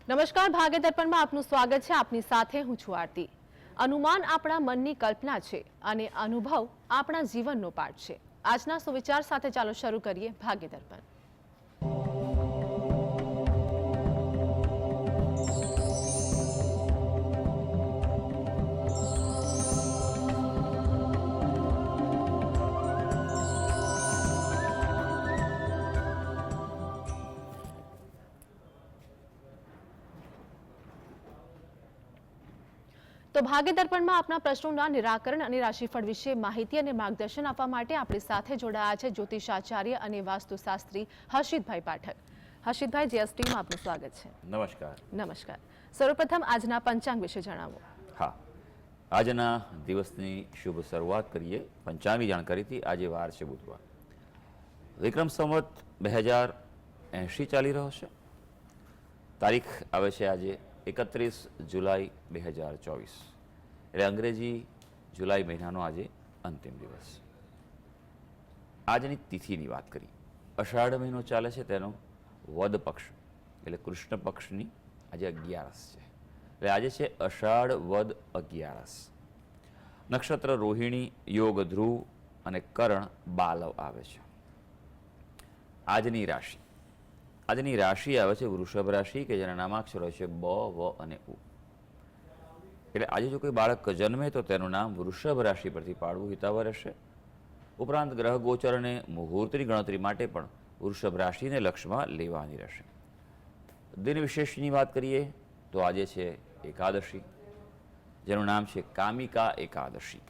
નમસ્કાર, ભાગ્ય દર્પણમાં આપનું સ્વાગત છે. આપની સાથે હું છું આરતી. અનુમાન આપણા મનની કલ્પના છે અને અનુભવ આપણા જીવનનો પાઠ છે. આજના સુવિચાર સાથે ચાલો શરૂ કરીએ ભાગ્ય દર્પણ. તો ભાગ્ય દર્પણમાં આપના પ્રશ્નોના નિરાકરણ અને રાશિફળ વિશે માહિતી અને માર્ગદર્શન આપવા માટે આપણી સાથે જોડાયા છે જ્યોતિષાચાર્ય અને વાસ્તુશાસ્ત્રી હર્ષિતભાઈ પાઠક. હર્ષિતભાઈ, જીએસટીમાં આપનું સ્વાગત છે. નમસ્કાર. નમસ્કાર. સર્વપ્રથમ આજના પંચાંગ વિશે જણાવો. હા, આજના દિવસની શુભ શરૂઆત કરીએ પંચાંગની જાણકારીથી. આજે વાર છે બુધવાર, વિક્રમ સંવત 2080 ચાલી રહ્યો છે. તારીખ આવે છે આજે 31 જુલાઈ 2024, એટલે અંગ્રેજી જુલાઈ મહિનાનો આજે અંતિમ દિવસ. આજની તિથિની વાત કરી. અષાઢ મહિનો ચાલે છે, તેનો વદ પક્ષ એટલે કૃષ્ણ પક્ષની આજે 11 છે. એટલે આજે છે અષાઢ વદ 11. નક્ષત્ર રોહિણી, યોગ ધ્રુવ અને કરણ બાલવ આવે છે. આજની રાશિ આવે છે વૃષભ રાશિ, કે જેના નામાક્ષરો છે બ, વ અને ઉ. એટલે આજે જો કોઈ બાળક જન્મે તો તેનું નામ વૃષભ રાશિ પરથી પાડવું હિતાવહ રહેશે. ઉપરાંત ગ્રહ ગોચર અને મુહૂર્તની ગણતરી માટે પણ વૃષભ રાશિને લક્ષમાં લેવાની રહેશે. દિન વિશેષની વાત કરીએ તો આજે છે એકાદશી, જેનું નામ છે કામિકા એકાદશી,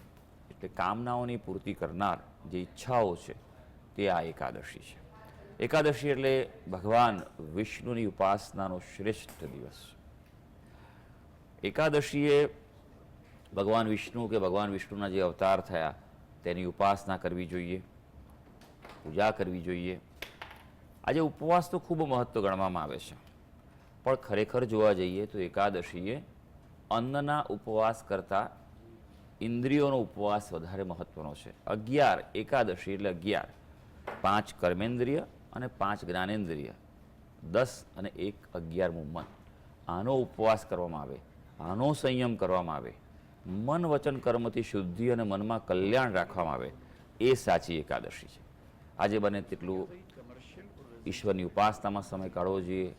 એટલે કામનાઓની પૂર્તિ કરનાર જે ઈચ્છાઓ છે તે આ એકાદશી છે. એકાદશી એટલે ભગવાન વિષ્ણુની ઉપાસનાનો શ્રેષ્ઠ દિવસ. એકાદશીએ ભગવાન વિષ્ણુ કે ભગવાન વિષ્ણુના જે અવતાર થયા તેની ઉપાસના કરવી જોઈએ, પૂજા કરવી જોઈએ. આજે ઉપવાસ તો ખૂબ મહત્વ ગણવામાં આવે છે, પણ ખરેખર જોવા જઈએ તો એકાદશીએ અન્નના ઉપવાસ કરતાં ઇન્દ્રિયોનો ઉપવાસ વધારે મહત્વનો છે. 11 એકાદશી એટલે 11, 5 કર્મેન્દ્રિય અને 5 જ્ઞાનેન્દ્રિય, 10 અને 1 11મું મન. આનો ઉપવાસ કરવામાં આવે, આનો સંયમ કરવામાં આવે, મન વચન કર્મથી શુદ્ધિ અને મનમાં કલ્યાણ રાખવામાં આવે, એ સાચી એકાદશી છે. આજે બને તેટલું ઈશ્વરની ઉપાસનામાં સમય કાઢવો જોઈએ.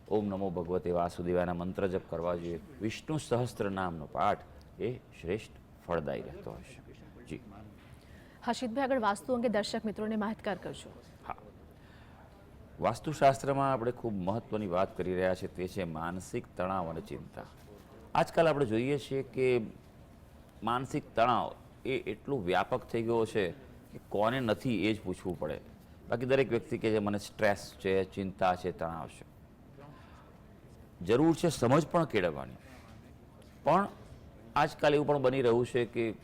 ઓમ નમો ભગવતે વાસુદેવાના મંત્ર જપ કરવા જોઈએ. વિષ્ણુ સહસ્ત્ર નામનો પાઠ એ શ્રેષ્ઠ ફળદાયી રહેતો હોય છે. જી હર્ષિતભાઈ, આગળ વાસ્તુ અંગે દર્શક મિત્રોને માહિતગાર કરજો. હા, વાસ્તુશાસ્ત્રમાં આપણે ખૂબ મહત્વની વાત કરી રહ્યા છીએ, તે છે માનસિક તણાવ અને ચિંતા. આજકાલ આપણે જોઈએ છીએ કે માનસિક તણાવ એ એટલું વ્યાપક થઈ ગયો છે કે કોને નથી એ જ પૂછવું પડે. બાકી દરેક વ્યક્તિ કે જે મને સ્ટ્રેસ છે, ચિંતા છે, તણાવ છે. જરૂર છે સમજ પણ કેળવવાની, પણ આજકાલ એવું પણ બની રહ્યું છે કે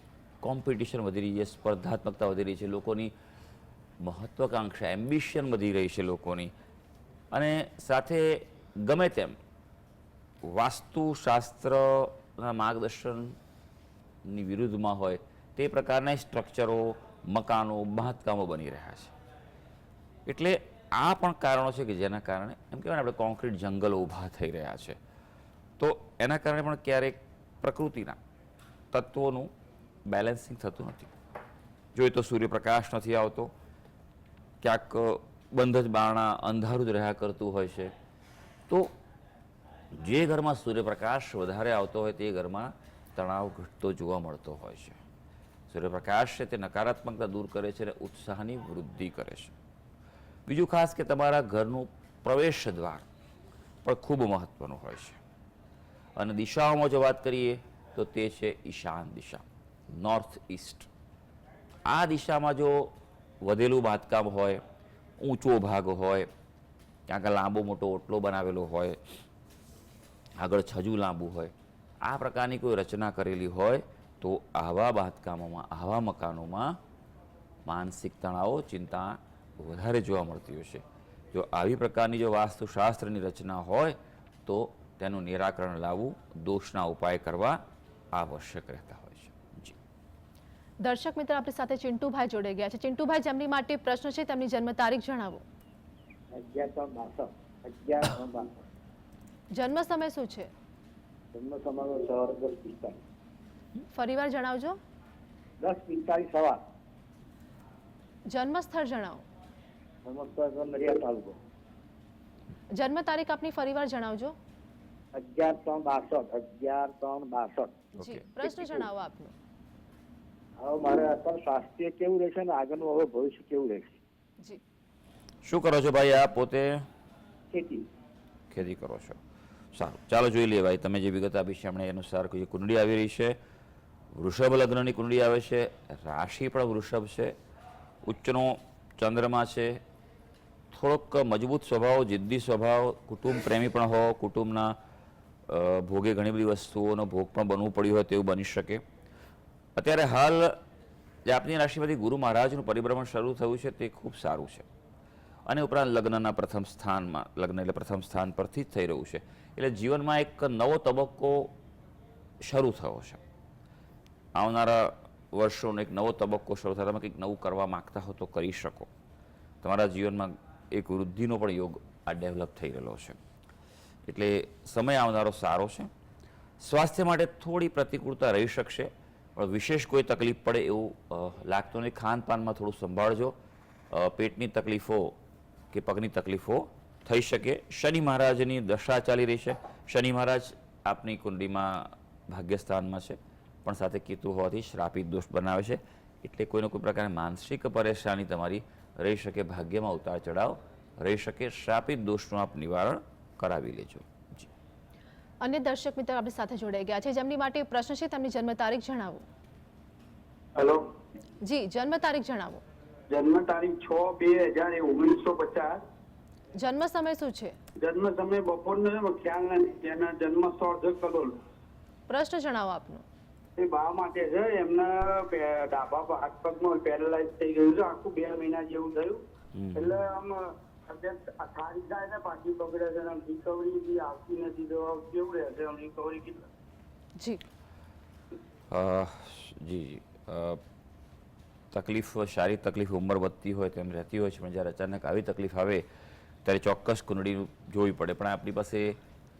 કોમ્પિટિશન વધી રહી છે, સ્પર્ધાત્મકતા વધી રહી છે, લોકોની મહત્વાકાંક્ષા એમ્બિશન વધી રહી છે લોકોની, અને સાથે ગમે તેમ વાસ્તુશાસ્ત્રના માર્ગદર્શનની વિરુદ્ધમાં હોય તે પ્રકારના સ્ટ્રક્ચરો, મકાનો, બાંધકામો બની રહ્યા છે. એટલે આ પણ કારણો છે કે જેના કારણે એમ કહેવાય આપણે કોન્ક્રીટ જંગલો ઊભા થઈ રહ્યા છે. તો એના કારણે પણ ક્યારેક પ્રકૃતિના તત્વોનું બેલેન્સિંગ થતું નથી. જોઈએ તો સૂર્યપ્રકાશ નથી આવતો, ક્યાંક બંધ જ બારણા, અંધારું જ રહ્યા કરતું હોય છે. તો જે ઘરમાં સૂર્યપ્રકાશ વધારે આવતો હોય તે ઘરમાં તણાવ ઘટતો જોવા મળતો હોય છે. સૂર્યપ્રકાશ છે તે નકારાત્મકતા દૂર કરે છે અને ઉત્સાહની વૃદ્ધિ કરે છે. બીજું ખાસ કે તમારા ઘરનું પ્રવેશ દ્વાર પણ ખૂબ મહત્વનું હોય છે. અને દિશાઓમાં જો વાત કરીએ તો તે છે ઈશાન દિશા, નોર્થ ઈસ્ટ. આ દિશામાં જો વધેલું બાંધકામ હોય, ઊંચો ભાગ હોય, ક્યાંક લાંબો મોટો ઓટલો બનાવેલો હોય, આગળ છજુ લાંબુ હોય, આ પ્રકારની કોઈ રચના કરેલી હોય તો આવા બાંધકામોમાં, આવા મકાનોમાં માનસિક તણાવો, ચિંતા વધારે જોવા મળતી હોય છે. જો આવી પ્રકારની જો વાસ્તુશાસ્ત્રની રચના હોય તો તેનું નિરાકરણ લાવવું, દોષના ઉપાય કરવા આવશ્યક રહેતા હોય છે. જી દર્શક મિત્ર આપણી સાથે ચિંટુભાઈ જોડાઈ ગયા છે. ચિંટુભાઈ, જેમની માટે પ્રશ્ન છે તેમની જન્મ તારીખ જણાવો. 1162. જન્મ સમય શું છે? જન્મ સમય સવારે 10:45. ફરીવાર જણાવજો. 10:45 સવાર. જન્મ સ્થળ જણાવો. નમસ્કાર નડિયાદ તાલુકો. જન્મ તારીખ આપની ફરીવાર જણાવજો. 11/3/62. 11/3/62. જી, ઓકે. પ્રશ્ન જણાવો આપનો. હવે મારે અત્યારે સ્વાસ્થ્ય કેવું રહેશે ને આગળનું હવે ભવિષ્ય કેવું રહેશે? જી, શું કરો છો ભાઈ? આપ પોતે ખેતી. ખેતી કરો છો. સારું, ચાલો જોઈ લઈએ ભાઈ. તમે જે વિગત આપી છે એમણે અનુસાર કોઈ કુંડળી આવી રહી છે. વૃષભ લગ્નની કુંડળી આવે છે. રાશિ પણ વૃષભ છે. ઉચ્ચનો ચંદ્રમા છે. થોડોક મજબૂત સ્વભાવ, જિદ્દી સ્વભાવ, કુટુંબ પ્રેમી પણ હો, કુટુંબના ભોગે ઘણી બધી વસ્તુઓનો ભોગ પણ બનવું પડ્યું હોય તેવું બની શકે. અત્યારે હાલ જે આપની રાશિમાંથી ગુરુ મહારાજનું પરિભ્રમણ શરૂ થયું છે તે ખૂબ સારું છે. અને ઉપરાંત લગ્નના પ્રથમ સ્થાનમાં, લગ્ન એટલે પ્રથમ સ્થાન પરથી જ થઈ રહ્યું છે. એટલે જીવનમાં એક નવો તબક્કો શરૂ થયો છે. આવનારા વર્ષોનો એક નવો તબક્કો શરૂ થાય. તમે કંઈક નવું કરવા માગતા હો તો કરી શકો. તમારા જીવનમાં એક વૃદ્ધિનો પણ યોગ આ ડેવલપ થઈ રહેલો છે. એટલે સમય આવનારો સારો છે. સ્વાસ્થ્ય માટે થોડી પ્રતિકૂળતા રહી શકશે, પણ વિશેષ કોઈ તકલીફ પડે એવું લાગતું નહીં. ખાનપાનમાં થોડું સંભાળજો. પેટની તકલીફો કે પગની તકલીફો થઈ શકે. શનિ મહારાજની દશા ચાલી રહી છે. શનિ મહારાજ આપની કુંડળીમાં ભાગ્યસ્થાનમાં છે, પણ સાથે કેતુ હોવાથી શ્રાપિત દોષ બનાવે છે. એટલે કોઈને કોઈ પ્રકારની માનસિક પરેશાની તમારી રહી શકે, ભાગ્યમાં ઉતાર ચઢાવ રહી શકે. શ્રાપિત દોષનું આપ નિવારણ કરાવી લેજો. જી, અન્ય દર્શક મિત્રો આપણી સાથે જોડાઈ ગયા છે જેમની માટે પ્રશ્ન છે. તેમની જન્મ તારીખ જણાવો. હેલો, જી, જન્મ તારીખ જણાવો. જન્મ તારીખ 6/2/1950. જન્મ સમય શું છે? જન્મ સમય બપોરનો છે, ખ્યાલ નથી. એના જન્મ સ્થળ છે કલોલ. પ્રશ્ન જણાવો આપનો. એ બા માટે છે. એમના ડાબા હાથ પગમાં પેરેલાઇઝ થઈ ગયું છે. આખું 2 મહિના જેવું થયું. એટલે આમ સારી થાય ને પાછી બગડે છે. રિકવરી બી આવતી નથી. તો કેવું રહેશે રિકવરી કેટલા? જી, જી તકલીફ, શારીરિક તકલીફ ઉંમર વધતી હોય તેમ રહેતી હોય છે, પણ જ્યારે અચાનક આવી તકલીફ આવે ત્યારે ચોક્કસ કુંડળી જોવી પડે. પણ આપણી પાસે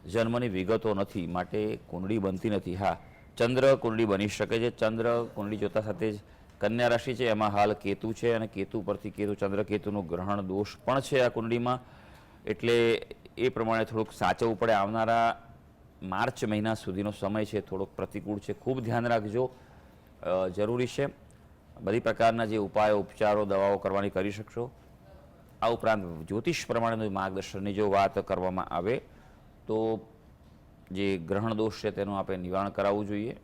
જન્મની વિગતો નથી, માટે કુંડળી બનતી નથી. હા, ચંદ્ર કુંડળી બની શકે છે. ચંદ્ર કુંડળી જોતા સાથે જ કન્યા રાશિ છે, એમાં હાલ કેતુ છે, અને કેતુ પરથી ચંદ્ર કેતુનું ગ્રહણ દોષ પણ છે આ કુંડળીમાં. એટલે એ પ્રમાણે થોડુંક સાચવવું પડે. આવનારા માર્ચ મહિના સુધીનો સમય છે થોડોક પ્રતિકૂળ છે. ખૂબ ધ્યાન રાખજો, જરૂરી છે. બધી પ્રકારના જે ઉપાયો, ઉપચારો, દવાઓ કરવાની કરી શકશો. આ ઉપરાંત જ્યોતિષ પ્રમાણેનું માર્ગદર્શનની જો વાત કરવામાં આવે તો જે ગ્રહણ દોષ છે તેનું આપણે નિવારણ કરાવવું જોઈએ.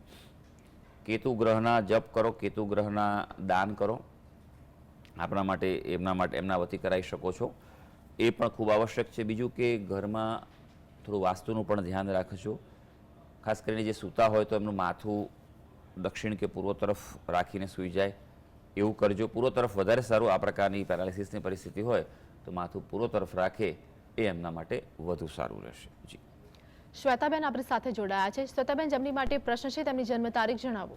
કેતુ ગ્રહના જપ કરો, કેતુ ગ્રહના દાન કરો. આપણા માટે, એમના વતી કરાવી શકો છો. એ પણ ખૂબ આવશ્યક છે. બીજું કે ઘરમાં થોડું વાસ્તુનું પણ ધ્યાન રાખજો. ખાસ કરીને જે સૂતા હોય તો એમનું માથું દક્ષિણ કે પૂર્વ તરફ રાખીને સૂઈ જાય એવું કરજો. પૂર્વ તરફ વધારે સારું. આ પ્રકારની પેરાલિસિસની પરિસ્થિતિ હોય તો માથું પૂર્વ તરફ રાખે એ એમના માટે વધુ સારું રહેશે. જી, શ્વેતાબેન આપણી સાથે જોડાયા છે. શ્વેતાબેન, જેમની માટે પ્રશ્ન છે તેમની જન્મ તારીખ જણાવો.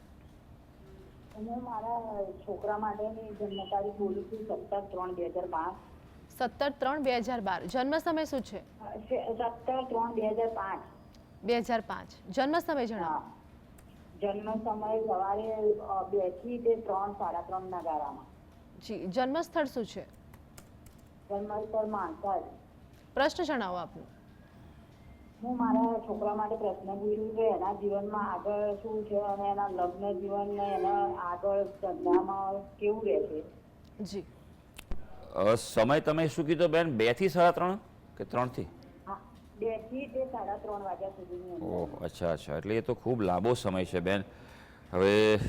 હું મારા છોકરા માટેની જન્મ તારીખ બોલું છું 17/3/2005. 17/3/2012. જન્મ સમય શું છે? 17/3/2005. 2005. જન્મ સમય જણાવો. જન્મ સમય સવારે 2 થી 3 3:30 ના ગાળામાં. જી, જન્મ સ્થળ શું છે? જન્મ સ્થળ માનસર. પ્રશ્ન જણાવો આપનો. હું મારા છોકરા માટે પ્રશ્ન પૂછું કે એના જીવનમાં આગળ શું છે અને એના લગ્ન જીવન ને એના આગળ ધંધામાં કેવું રહેશે? જી, સમય તમે શું કીધો બેન? 2 થી 3:30 કે 3 થી? હા, 2 થી 3:30 વાગ્યા સુધીની અંદર. ઓહ, અચ્છા. એટલે એ તો ખૂબ લાંબો સમય છે બેન. હવે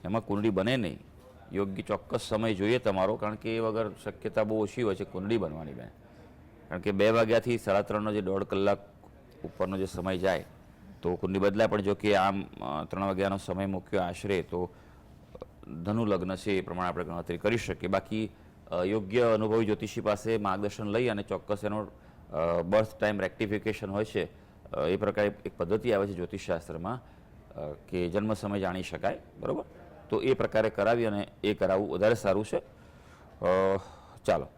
એમાં કુંડળી બને નહીં. યોગ્ય ચોક્કસ સમય જોઈએ તમારો, કારણ કે એ વગર શક્યતા બહુ ઓછી હોય છે કુંડળી બનવાની બેન. કારણ કે 2 વાગ્યાથી 3:30નો જે 1.5 કલાક ઉપરનો જે સમય જાય તો કુંડળી બદલાય. પણ જો કે આમ 3 વાગ્યાનો સમય મૂક્યો આશરે તો ધનુ લગ્ન છે એ પ્રમાણે આપણે ગણતરી કરી શકીએ. બાકી યોગ્ય અનુભવી જ્યોતિષી પાસે માર્ગદર્શન લઈ અને ચોક્કસ એનો બર્થ ટાઈમ રેક્ટિફિકેશન હોય છે. એ પ્રકારે એક પદ્ધતિ આવે છે જ્યોતિષશાસ્ત્રમાં કે જન્મ સમય જાણી શકાય, બરાબર? તો એ પ્રકારે કરાવી અને એ કરાવવું વધારે સારું છે. ચાલો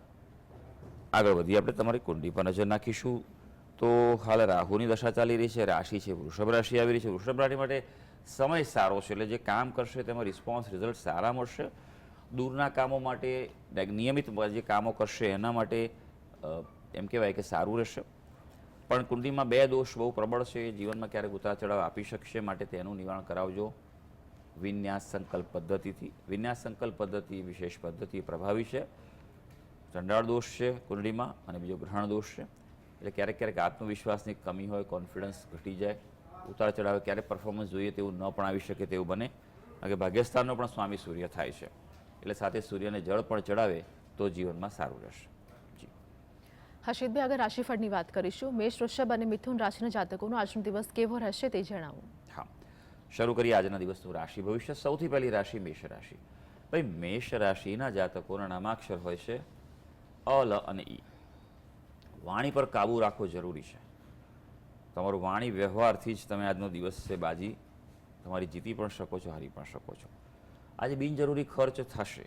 આગળ વધીએ. આપણે તમારી કુંડળી પર નજર નાખીશું તો હાલ રાહુની દશા ચાલી રહી છે, રાશિ છે વૃષભ રાશિ આવી રહી છે. વૃષભ રાશિ માટે સમય સારો છે, એટલે જે કામ કરશે તેમાં રિસ્પોન્સ રિઝલ્ટ સારા મળશે. દૂરના કામો માટે નિયમિત જે કામો કરશે એના માટે એમ કહેવાય કે સારું રહેશે. પણ કુંડલીમાં 2 દોષ બહુ પ્રબળ છે, જીવનમાં ક્યારેક ઉતાર ચઢાવ આપી શકશે, માટે તેનું નિવારણ કરાવજો વિન્યાસ સંકલ્પ પદ્ધતિથી. વિન્યાસ સંકલ્પ પદ્ધતિ વિશેષ પદ્ધતિ પ્રભાવી છે. ચંડાળ દોષ છે કુંડળીમાં અને બીજો ગ્રહણ દોષ છે, એટલે ક્યારેક ક્યારેક આત્મવિશ્વાસની કમી હોય, કોન્ફિડન્સ ઘટી જાય, ઉતાર ચઢાવે ક્યારેક પરફોર્મન્સ જોઈએ તેવું ન પણ આવી શકે તેવું બને. કારણ કે ભાગ્યસ્થાનનો પણ સ્વામી સૂર્ય થાય છે, એટલે સાથે સૂર્યને જળ પણ ચડાવે તો જીવનમાં સારું રહેશે. હર્ષિતભાઈ, આગળ રાશિફળની વાત કરીશું. મેષ, વૃષભ અને મિથુન રાશિના જાતકોનો આજનો દિવસ કેવો રહેશે તે જણાવો. હા, શરૂ કરીએ આજના દિવસનું રાશિ ભવિષ્ય. સૌથી પહેલી રાશિ મેષ રાશિ. ભાઈ, મેષ રાશિના જાતકોના નામાક્ષર હોય છે અ, લ અને ઈ. વાણી પર કાબુ રાખવો જરૂરી છે. તમારું વાણી વ્યવહારથી જ તમે આજનો દિવસ છે બાજી તમારી જીતી પણ શકો છો, હારી પણ શકો છો. આજે બિનજરૂરી ખર્ચ થશે,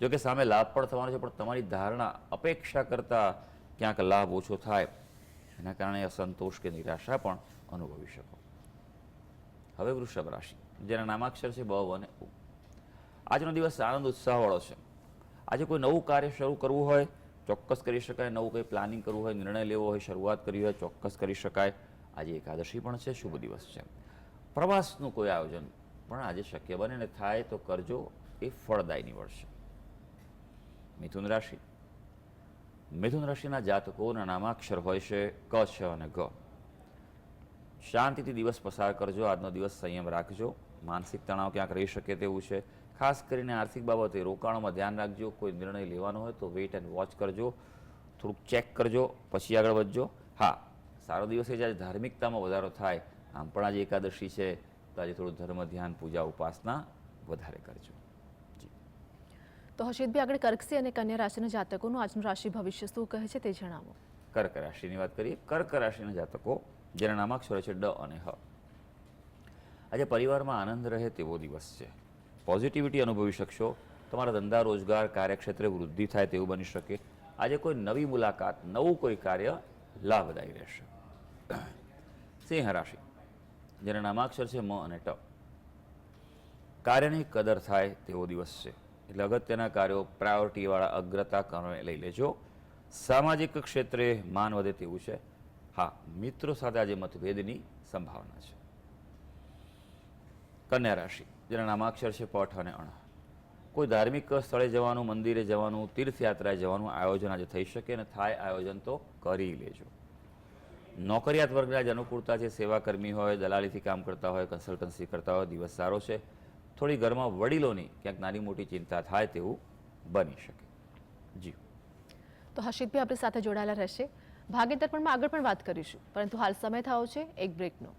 જો કે સામે લાભ પણ થવાનો છે, પણ તમારી ધારણા અપેક્ષા કરતાં ક્યાંક લાભ ઓછો થાય એના કારણે અસંતોષ કે નિરાશા પણ અનુભવી શકો. હવે વૃષભ રાશિ, જેના નામાક્ષર છે બ અને ઉ. આજનો દિવસ આનંદ ઉત્સાહવાળો છે. આજે કોઈ નવું કાર્ય શરૂ કરવું હોય ચોક્કસ કરી શકાય, નવું કંઈ પ્લાનિંગ કરવું હોય, નિર્ણય લેવો હોય, શરૂઆત કરવી હોય ચોક્કસ કરી શકાય. આજે એકાદશી પણ છે, શુભ દિવસ છે. પ્રવાસનું કોઈ આયોજન પણ આજે શક્ય બને ને થાય તો કરજો, એ ફળદાયી નીવડશે. મિથુન રાશિ. મિથુન રાશિના જાતકોના નામાક્ષર હોય છે ક, છ અને ગ. શાંતિથી દિવસ પસાર કરજો. આજનો દિવસ સંયમ રાખજો. માનસિક તણાવ ક્યાંક રહી શકે તેવું છે. ખાસ કરીને આર્થિક બાબતે રોકાણોમાં ધ્યાન રાખજો. કોઈ નિર્ણય લેવાનો હોય તો વેઇટ એન્ડ વોચ કરજો, થોડુંક ચેક કરજો પછી આગળ વધજો. હા, સારો દિવસ છે આજે ધાર્મિકતામાં વધારો થાય. આમ પણ આજે એકાદશી છે તો આજે થોડું ધર્મ, ધ્યાન, પૂજા, ઉપાસના વધારે કરજો. તો હર્ષિતભાઈ, આગળ કર્કસિંહ અને કન્યા રાશિના જાતકોનું આજનું રાશિ ભવિષ્ય શું કહે છે તે જણાવો. કર્ક રાશિની વાત કરીએ. કર્ક રાશિના જાતકો જેના નામાક્ષરો છે ડ અને હ. આજે પરિવારમાં આનંદ રહે તેવો દિવસ છે. પોઝિટિવિટી અનુભવી શકશો. તમારા ધંધા, રોજગાર, કાર્યક્ષેત્રે વૃદ્ધિ થાય તેવું બની શકે. આજે કોઈ નવી મુલાકાત, નવું કોઈ કાર્ય લાભદાયી રહેશે. સિંહ રાશિ, જેના નામાક્ષર છે મ અને ટ. કાર્યની કદર થાય તેવો દિવસ છે, એટલે અગત્યના કાર્યો પ્રાયોરિટીવાળા અગ્રતા કારણે લઈ લેજો. સામાજિક ક્ષેત્રે માન વધે તેવું છે. હા, મિત્રો સાથે આજે મતભેદની સંભાવના છે. કન્યા રાશિ, જેના નામાક્ષર છે પઠ અને અણ. કોઈ ધાર્મિક સ્થળે જવાનું, મંદિરે જવાનું, તીર્થયાત્રાએ જવાનું આયોજન આજે થઈ શકે, અને થાય આયોજન તો કરી લેજો. નોકરિયાત વર્ગને આજે અનુકૂળતા છે. સેવાકર્મી હોય, દલાલીથી કામ કરતા હોય, કન્સલ્ટન્સી કરતા હોય, દિવસ સારો છે. થોડી ઘરમાં વડીલોની ક્યાંક નાની મોટી ચિંતા થાય તેવું બની શકે. જી. તો હર્ષિતભાઈ આપણી સાથે જોડાયેલા રહેશે. ભાગ્ય દર્પણમાં આગળ પણ વાત કરીશું, પરંતુ હાલ સમય થયો છે એક બ્રેકનો.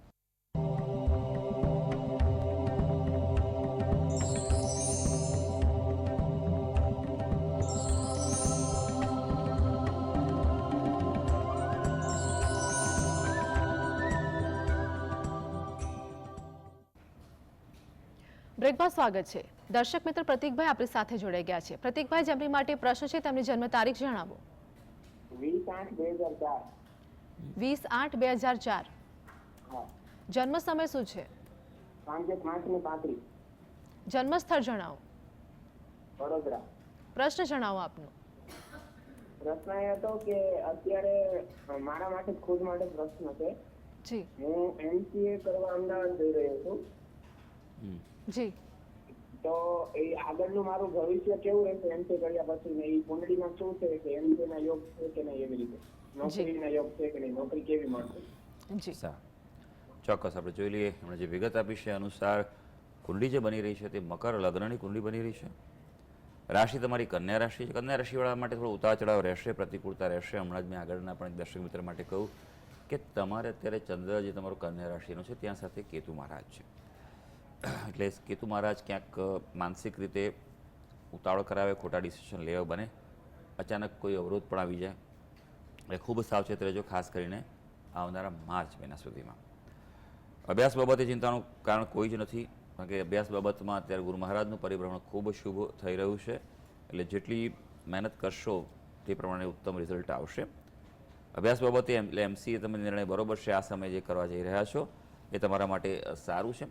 બ્રેકમાં સ્વાગત છે. દર્શક મિત્ર પ્રતિકભાઈ આપણી સાથે જોડાઈ ગયા છે. પ્રતિકભાઈ, જેમની માટે પ્રશ્ન છે તેમની જન્મ તારીખ જણાવો. 20/8/2004. 20/8/2004. હા, જન્મ સમય શું છે? સાંજે 5:35. જન્મ સ્થળ જણાવો. વડોદરા. પ્રશ્ન જણાવો આપનો. પ્રશ્ન એ હતો કે અત્યારે મારા માટે ખુદ માટે પ્રશ્ન છે. જી હું MCA કરવા અમદાવાદ જઈ રહ્યો છું, જી. તો એ આગળનું મારું ભવિષ્ય કેવું રહેશે MCA કર્યા પછી, ને એ કુંડળીમાં શું છે કે MCA ના યોગ છે કે નહીં, એવી રીતે નોકરીના યોગ છે કે નહીં, નોકરી કેવી મળશે? જી ચોક્કસ આપણે જોઈ લઈએ. એમણે જે વિગત આપી છે અનુસાર કુંડળી જે બની રહી છે તે મકર લગ્નની કુંડળી બની રહી છે. રાશિ તમારી કન્યા રાશિ છે. કન્યા રાશિવાળા માટે થોડો ઉતાર ચઢાવ રહેશે, પ્રતિકૂળતા રહેશે. હમણાં જ મેં આગળના પણ એક દર્શક મિત્ર માટે કહ્યું કે તમારે અત્યારે ચંદ્ર જે તમારો કન્યા રાશિનો છે ત્યાં સાથે કેતુ મહારાજ છે, એટલે કેતુ મહારાજ ક્યાંક માનસિક રીતે ઉતાવળ કરાવે, ખોટા ડિસિઝન લેવા બને, અચાનક કોઈ અવરોધ પણ આવી જાય. એટલે ખૂબ સાવચેત રહેજો, ખાસ કરીને આવનારા માર્ચ મહિના સુધીમાં. અભ્યાસ બાબતે ચિંતાનું કારણ કોઈ જ નથી, કારણ કે અભ્યાસ બાબતમાં અત્યારે ગુરુ મહારાજનું પરિભ્રમણ ખૂબ શુભ થઈ રહ્યું છે, એટલે જેટલી મહેનત કરશો તે પ્રમાણે ઉત્તમ રિઝલ્ટ આવશે. અભ્યાસ બાબતે એટલે MCA તમે નિર્ણય બરોબર છે, આ સમયે જે કરવા જઈ રહ્યા છો એ તમારા માટે સારું છે.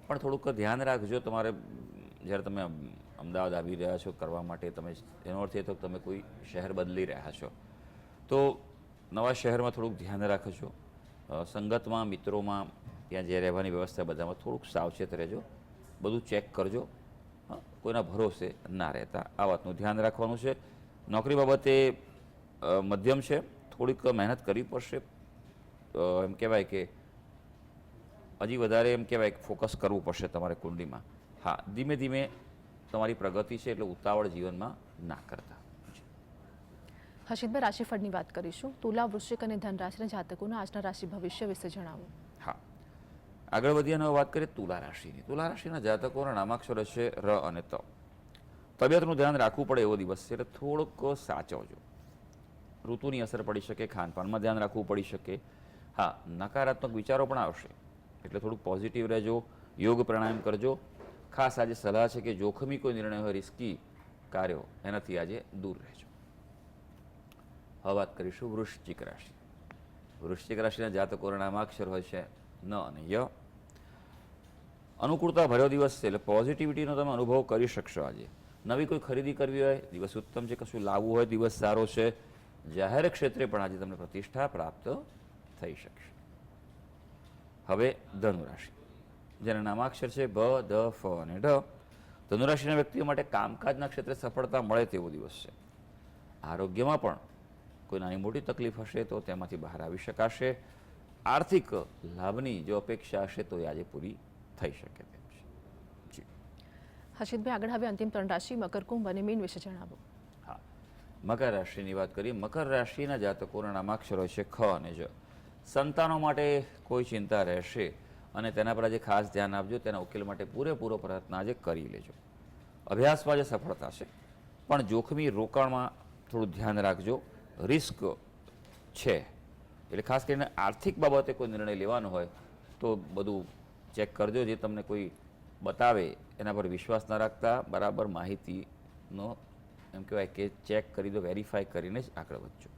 પણ થોડુંક ધ્યાન રાખજો, તમારે જ્યારે તમે અમદાવાદ આવી રહ્યા છો કરવા માટે, તમે એનો અર્થ એ તો તમે કોઈ શહેર બદલી રહ્યા છો, તો નવા શહેરમાં થોડુંક ધ્યાન રાખજો. સંગતમાં, મિત્રોમાં, ત્યાં જે રહેવાની વ્યવસ્થા બધામાં થોડુંક સાવચેત રહેજો, બધું ચેક કરજો, કોઈના ભરોસે ના રહેતા, આ વાતનું ધ્યાન રાખવાનું છે. નોકરી બાબતે મધ્યમ છે, થોડીક મહેનત કરવી પડશે. એમ કહેવાય કે હજી વધારે એમ કહેવાય કે ફોકસ કરવું પડશે તમારે કુંડલીમાં. હા, ધીમે ધીમે તમારી પ્રગતિ છે, એટલે ઉતાવળ જીવનમાં ના કરતા. હર્ષિતભાઈ, રાશિફળની વાત કરીશું. તુલા, વૃશ્ચિક અને ધન રાશિના જાતકોના આજના રાશિ ભવિષ્ય વિશે જણાવો. હા, આગળ વધીએ અને વાત કરીએ તુલા રાશિની. તુલા રાશિના જાતકોના નામાક્ષર હશે ર અને ત. તબિયતનું ધ્યાન રાખવું પડે એવો દિવસ છે, એટલે થોડુંક સાચવજો. ઋતુની અસર પડી શકે, ખાનપાનમાં ધ્યાન રાખવું પડી શકે. હા, નકારાત્મક વિચારો પણ આવશે, એટલે થોડુંક પોઝિટિવ રહેજો, યોગ પ્રાણાયામ કરજો. ખાસ આજે સલાહ છે કે જોખમી કોઈ નિર્ણય હોય, રિસ્કી કાર્યો, એનાથી આજે દૂર રહેજો. હવે વાત કરીશું વૃશ્ચિક રાશિ. વૃશ્ચિક રાશિના જાતકોના નામાક્ષર હોય છે ન અને ય. અનુકૂળતા ભર્યો દિવસ છે, એટલે પોઝિટિવિટીનો તમે અનુભવ કરી શકશો. આજે નવી કોઈ ખરીદી કરવી હોય, દિવસ ઉત્તમ છે. કશું લાવવું હોય, દિવસ સારો છે. જાહેર ક્ષેત્રે પણ આજે તમને પ્રતિષ્ઠા પ્રાપ્ત થઈ શકશે. હવે ધનુરાશિ, જેના નામાક્ષર છે ભ, ધ, ફ અને ઢ. ધનુરાશિના વ્યક્તિઓ માટે કામકાજના ક્ષેત્રે સફળતા મળે તેવો દિવસ છે. આરોગ્યમાં પણ કોઈ નાની મોટી તકલીફ હશે તો તેમાંથી બહાર આવી શકાશે. આર્થિક લાભની જો અપેક્ષા હશે તો એ આજે પૂરી થઈ શકે તેમ છે. જી હર્ષિતભાઈ, આગળ હવે અંતિમ 3 રાશિ મકર, કુંભ અને મીન વિશે જણાવો. હા, મકર રાશિની વાત કરીએ. મકર રાશિના જાતકોના નામાક્ષર હોય છે ખ અને જ. સંતાનો માટે કોઈ ચિંતા રહેશે અને તેના પર આજે ખાસ ધ્યાન આપજો. તેના ઉકેલ માટે પૂરેપૂરો પ્રયત્ન આજે કરી લેજો. અભ્યાસમાં જે સફળતા છે, પણ જોખમી રોકાણમાં થોડું ધ્યાન રાખજો. રિસ્ક છે, એટલે ખાસ કરીને આર્થિક બાબતે કોઈ નિર્ણય લેવાનો હોય તો બધું ચેક કરજો. જે તમને કોઈ બતાવે એના પર વિશ્વાસ ન રાખતા, બરાબર માહિતીનો એમ કહેવાય કે ચેક કરી દો, વેરીફાઈ કરીને જ આગળ વધજો.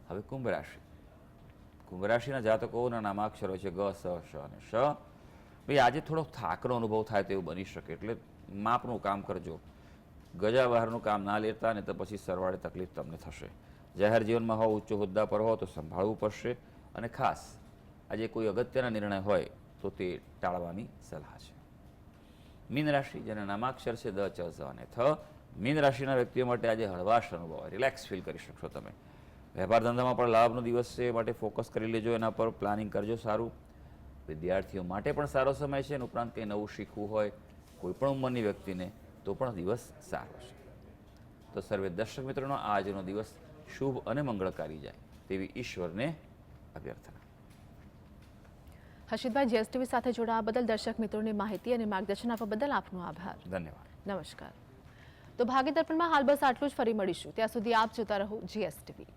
હવે કુંભ રાશિ. કુંભ રાશિના જાતકોના નામાક્ષરો છે ગ, સ, શ અને શ. ભાઈ, આજે થોડો થાકનો અનુભવ થાય તેવું બની શકે, એટલે માપનું કામ કરજો. ગજા બહારનું કામ ના લેતા, ને તો પછી સરવાળે તકલીફ તમને થશે. જાહેર જીવનમાં હો, ઉચ્ચ હોદ્દા પર હો તો સંભાળવું પડશે. અને ખાસ આજે કોઈ અગત્યના નિર્ણય હોય તો તે ટાળવાની સલાહ છે. મીન રાશિ, જેના નામાક્ષર છે દ, ચ, ઝ અને થ. મીન રાશિના વ્યક્તિઓ માટે આજે હળવાશ અનુભવાય, રિલેક્સ ફીલ કરી શકશો તમે. વેપાર ધંધામાં પણ લાભનો દિવસ છે, માટે ફોકસ કરી લેજો, એના પર પ્લાનિંગ કરજો સારું. વિદ્યાર્થીઓ માટે પણ સારો સમય છે. અને ઉપરાંત કંઈ નવું શીખવું હોય કોઈ પણ ઉંમરની વ્યક્તિને તો પણ દિવસ સારો છે. તો સર્વે દર્શક મિત્રોનો આજનો દિવસ શુભ અને મંગળકારી જાય તેવી ઈશ્વરને અભ્યર્થના. હર્ષિતભાઈ, જીએસટીવી સાથે જોડાવા બદલ દર્શક મિત્રોને માહિતી અને માર્ગદર્શન આપવા બદલ આપનો આભાર. ધન્યવાદ. નમસ્કાર. તો ભાગ્ય દર્પણમાં હાલ બસ આટલું જ. ફરી મળીશું, ત્યાં સુધી આપ જોતા રહો જીએસટીવી.